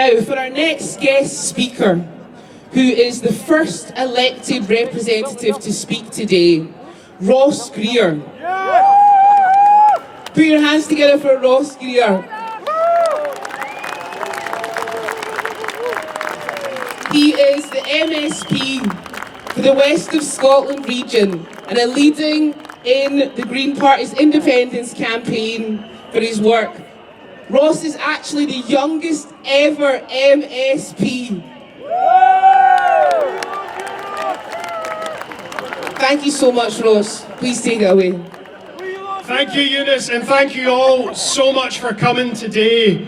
Now, for our next guest speaker, who is the first elected representative to speak today, Ross Greer. Put your hands together for Ross Greer. He is the MSP for the West of Scotland region and a leading in the Green Party's independence campaign for his work. Ross is actually the youngest ever MSP. Thank you so much, Ross. Please take it away. Thank you, Eunice, and thank you all so much for coming today.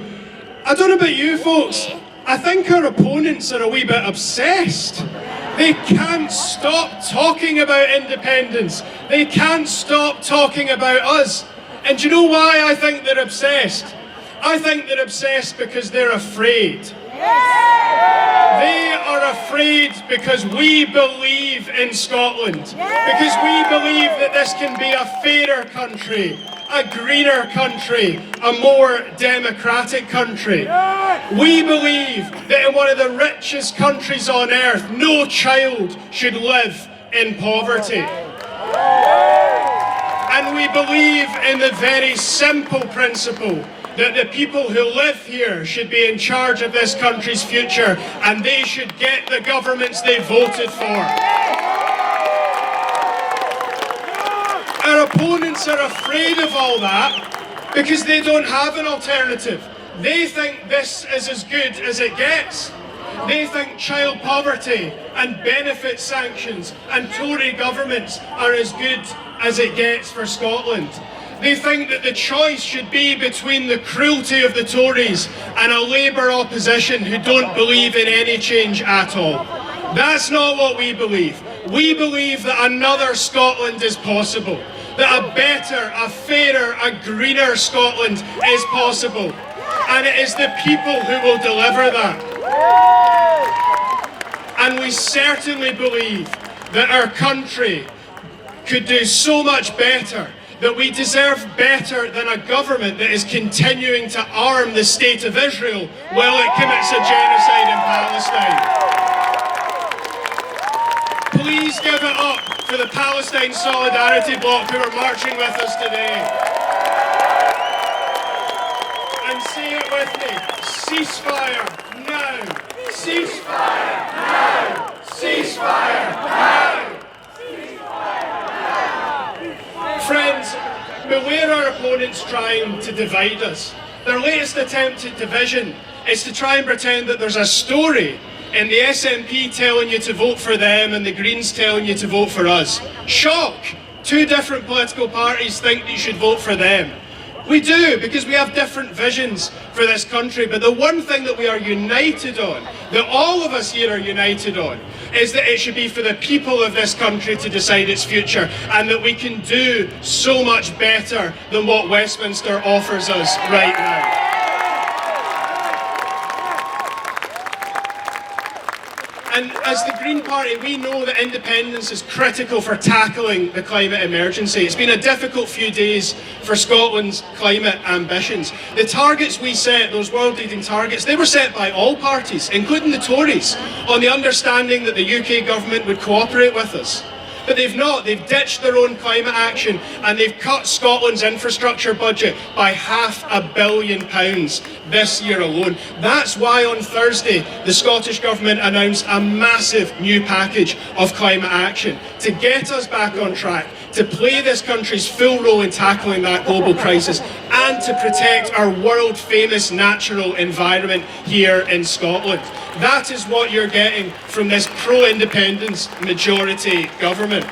I don't know about you folks, I think our opponents are a wee bit obsessed. They can't stop talking about independence. They can't stop talking about us. And do you know why I think they're obsessed? I think they're obsessed because they're afraid. They are afraid because we believe in Scotland. Because we believe that this can be a fairer country, a greener country, a more democratic country. We believe that in one of the richest countries on earth, no child should live in poverty. And we believe in the very simple principle that the people who live here should be in charge of this country's future, and they should get the governments they voted for. Our opponents are afraid of all that because they don't have an alternative. They think this is as good as it gets. They think child poverty and benefit sanctions and Tory governments are as good as it gets for Scotland. They think that the choice should be between the cruelty of the Tories and a Labour opposition who don't believe in any change at all. That's not what we believe. We believe that another Scotland is possible, that a better, a fairer, a greener Scotland is possible. And it is the people who will deliver that. And we certainly believe that our country could do so much better, that we deserve better than a government that is continuing to arm the state of Israel while it commits a genocide in Palestine. Please give it up for the Palestine Solidarity Bloc who are marching with us today. And say it with me, ceasefire now! Ceasefire now! Ceasefire now! Friends, beware our opponents trying to divide us. Their latest attempt at division is to try and pretend that there's a story in the SNP telling you to vote for them and the Greens telling you to vote for us. Shock! Two different political parties think that you should vote for them. We do, because we have different visions for this country, but the one thing that we are united on, that all of us here are united on, is that it should be for the people of this country to decide its future, and that we can do so much better than what Westminster offers us right now. And as the Green Party, we know that independence is critical for tackling the climate emergency. It's been a difficult few days for Scotland's climate ambitions. The targets we set, those world-leading targets, they were set by all parties, including the Tories, on the understanding that the UK government would cooperate with us. But they've not. They've ditched their own climate action and they've cut Scotland's infrastructure budget by £500 million this year alone. That's why on Thursday the Scottish Government announced a massive new package of climate action to get us back on track, to play this country's full role in tackling that global crisis and to protect our world-famous natural environment here in Scotland. That is what you're getting from this pro-independence majority government.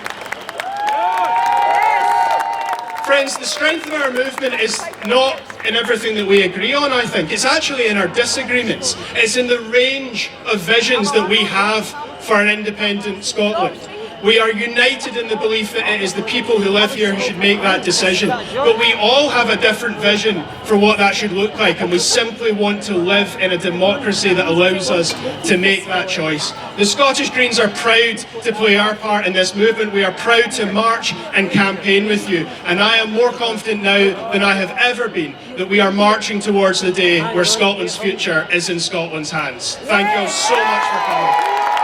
Friends, the strength of our movement is not in everything that we agree on, I think. It's actually in our disagreements. It's in the range of visions that we have for an independent Scotland. We are united in the belief that it is the people who live here who should make that decision. But we all have a different vision for what that should look like, and we simply want to live in a democracy that allows us to make that choice. The Scottish Greens are proud to play our part in this movement. We are proud to march and campaign with you, and I am more confident now than I have ever been that we are marching towards the day where Scotland's future is in Scotland's hands. Thank you all so much for coming.